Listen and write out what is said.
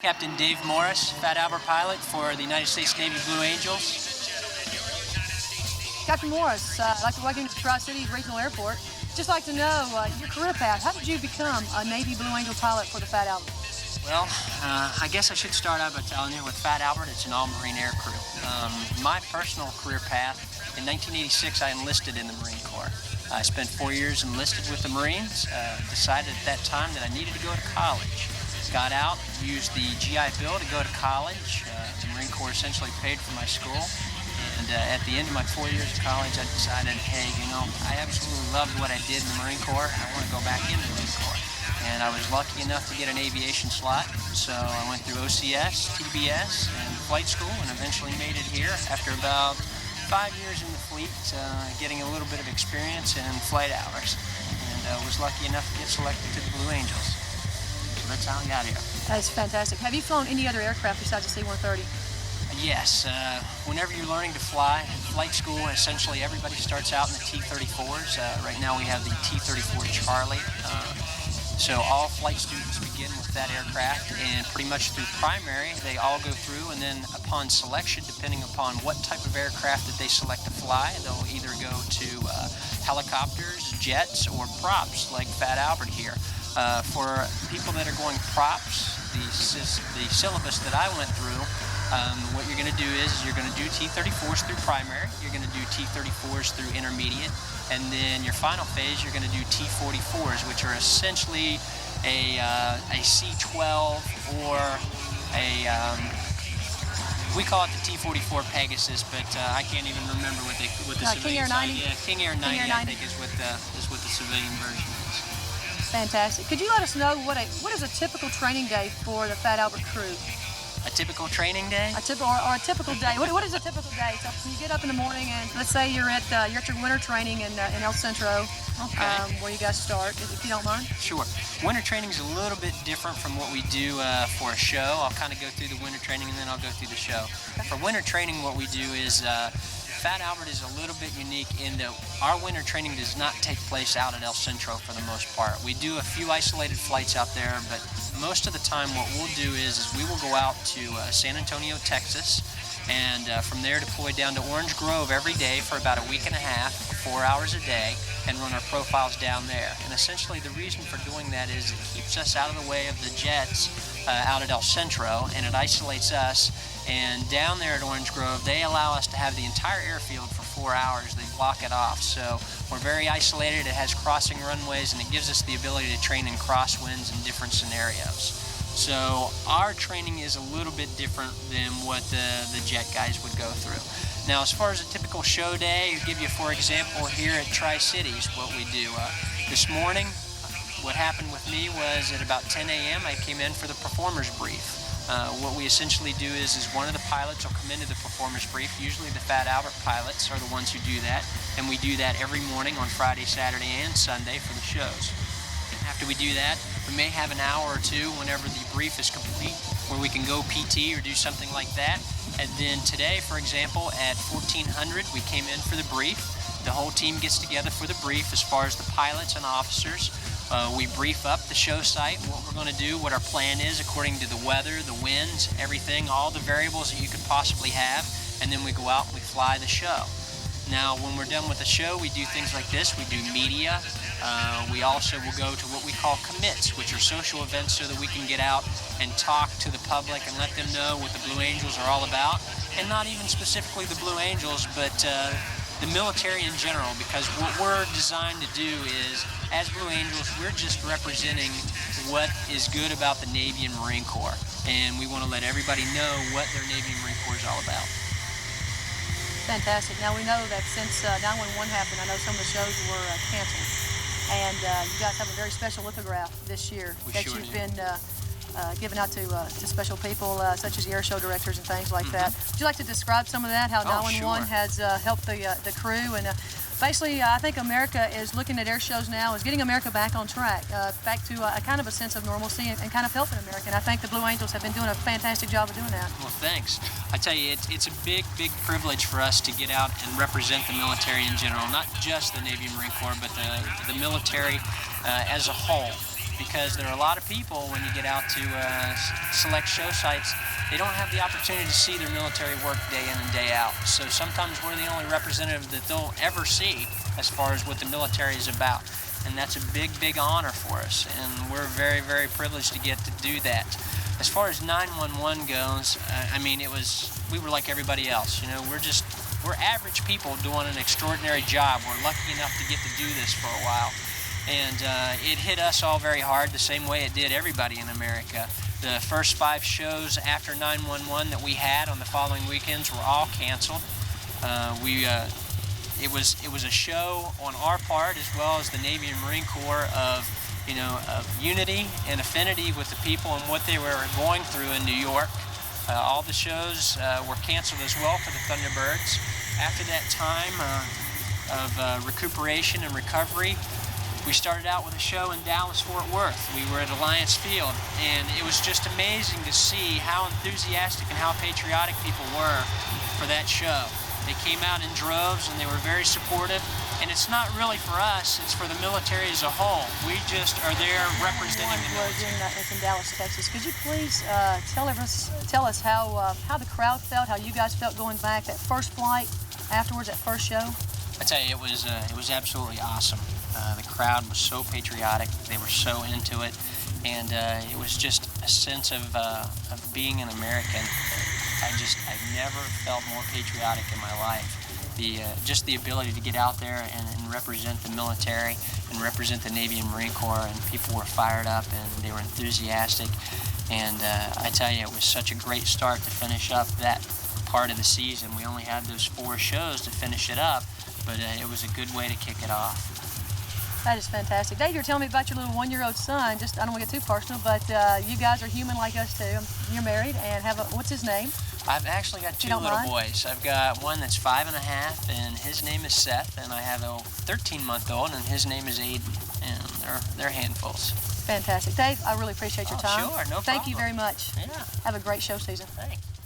Captain Dave Morris, Fat Albert pilot for the United States Navy Blue Angels. Captain Morris, I'd like to welcome you to Tri-Cities Regional Airport. Just like to know your career path. How did you become a Navy Blue Angel pilot for the Fat Albert? Well, I guess I should start out by telling you with Fat Albert, it's an all-Marine air crew. My personal career path, in 1986 I enlisted in the Marine Corps. I spent 4 years enlisted with the Marines, decided at that time that I needed to go to college. Got out, used the GI Bill to go to college. The Marine Corps essentially paid for my school. And at the end of my 4 years of college, I decided, hey, you know, I absolutely loved what I did in the Marine Corps. I want to go back in the Marine Corps. And I was lucky enough to get an aviation slot. So I went through OCS, TBS, and flight school, and eventually made it here after about 5 years in the fleet, getting a little bit of experience in flight hours. And was lucky enough to get selected to the Blue Angels. That's how I got here. That's fantastic. Have you flown any other aircraft besides the C-130? Yes. Whenever you're learning to fly, flight school, essentially everybody starts out in the T-34s. Right now we have the T-34 Charlie. So all flight students begin with that aircraft, and pretty much through primary, they all go through, and then upon selection, depending upon what type of aircraft that they select to fly, they'll either go to helicopters, jets, or props, like Fat Albert here. For people that are going props, the syllabus that I went through, what you're going to do is you're going to do T-34s through primary, you're going to do T-34s through intermediate, and then your final phase you're going to do T-44s, which are essentially a C-12 or we call it the T-44 Pegasus, but I can't even remember what the civilian side. Yeah, King Air 90, I think is what the civilian version is. Fantastic. Could you let us know what is a typical training day for the Fat Albert crew? A typical training day? A typical day. What is a typical day? So you get up in the morning and let's say you're at your winter training in El Centro, okay. Where you guys start, if you don't mind. Sure. Winter training is a little bit different from what we do for a show. I'll kind of go through the winter training and then I'll go through the show. Okay. For winter training, what we do is Fat Albert is a little bit unique in that our winter training does not take place out at El Centro for the most part. We do a few isolated flights out there, but most of the time what we'll do is we will go out to San Antonio, Texas, and from there deploy down to Orange Grove every day for about a week and a half, 4 hours a day, and run our profiles down there. And essentially the reason for doing that is it keeps us out of the way of the jets out at El Centro, and it isolates us. And down there at Orange Grove, they allow us to have the entire airfield for 4 hours. They block it off. So we're very isolated. It has crossing runways, and it gives us the ability to train in crosswinds and different scenarios. So our training is a little bit different than what the jet guys would go through. Now, as far as a typical show day, I'll give you, for example, here at Tri-Cities, what we do. This morning, what happened with me was at about 10 a.m. I came in for the performers brief. What we essentially do is one of the pilots will come into the performance brief. Usually the Fat Albert pilots are the ones who do that, and we do that every morning on Friday, Saturday, and Sunday for the shows. After we do that, we may have an hour or two whenever the brief is complete where we can go PT or do something like that. And then today, for example, at 1400, we came in for the brief. The whole team gets together for the brief as far as the pilots and officers. We brief up the show site, what we're going to do, what our plan is according to the weather, the winds, everything, all the variables that you could possibly have, and then we go out and we fly the show. Now, when we're done with the show, we do things like this. We do media. We also will go to what we call commits, which are social events so that we can get out and talk to the public and let them know what the Blue Angels are all about. And not even specifically the Blue Angels, but the military in general, because what we're designed to do is, as Blue Angels, we're just representing what is good about the Navy and Marine Corps. And we want to let everybody know what their Navy and Marine Corps is all about. Fantastic. Now we know that since 9/11 happened, I know some of the shows were canceled. And you guys have a very special lithograph this year that you've been given out to special people such as the air show directors and things like that. Would you like to describe some of that, how 911 has helped the crew? And basically, I think America is looking at air shows now as getting America back on track, back to a kind of a sense of normalcy and kind of helping America. And I think the Blue Angels have been doing a fantastic job of doing that. Well, thanks. I tell you, it's a big, big privilege for us to get out and represent the military in general, not just the Navy and Marine Corps, but the military as a whole. because there are a lot of people when you get out to select show sites, they don't have the opportunity to see their military work day in and day out. So sometimes we're the only representative that they'll ever see as far as what the military is about. And that's a big, big honor for us, and we're very, very privileged to get to do that. As far as 911 goes, I mean, we were like everybody else. You know, we're average people doing an extraordinary job. We're lucky enough to get to do this for a while. And it hit us all very hard the same way it did everybody in America. The first 5 shows after 911 that we had on the following weekends were all canceled. It was a show on our part, as well as the Navy and Marine Corps, of unity and affinity with the people and what they were going through in New York. All the shows were canceled as well for the Thunderbirds. After that time of recuperation and recovery, we started out with a show in Dallas-Fort Worth. We were at Alliance Field, and it was just amazing to see how enthusiastic and how patriotic people were for that show. They came out in droves, and they were very supportive. And it's not really for us, it's for the military as a whole. We just are there representing the military. It's in Dallas, Texas. Could you please tell us how the crowd felt, how you guys felt going back, that first flight, afterwards, that first show? I tell you, it was absolutely awesome. The crowd was so patriotic, they were so into it, and it was just a sense of being an American. I've never felt more patriotic in my life. Just the ability to get out there and represent the military and represent the Navy and Marine Corps, and people were fired up and they were enthusiastic. And I tell you, it was such a great start to finish up that part of the season. We only had those 4 shows to finish it up, but it was a good way to kick it off. That is fantastic. Dave, you're telling me about your little 1-year-old son. I don't want to get too personal, but you guys are human like us too. You're married and what's his name? I've actually got 2 little boys. I've got one that's 5 and a half, and his name is Seth, and I have a 13-month-old, and his name is Aiden, and they're handfuls. Fantastic. Dave, I really appreciate your time. Sure, no problem. Thank you very much. Yeah. Have a great show season. Thanks.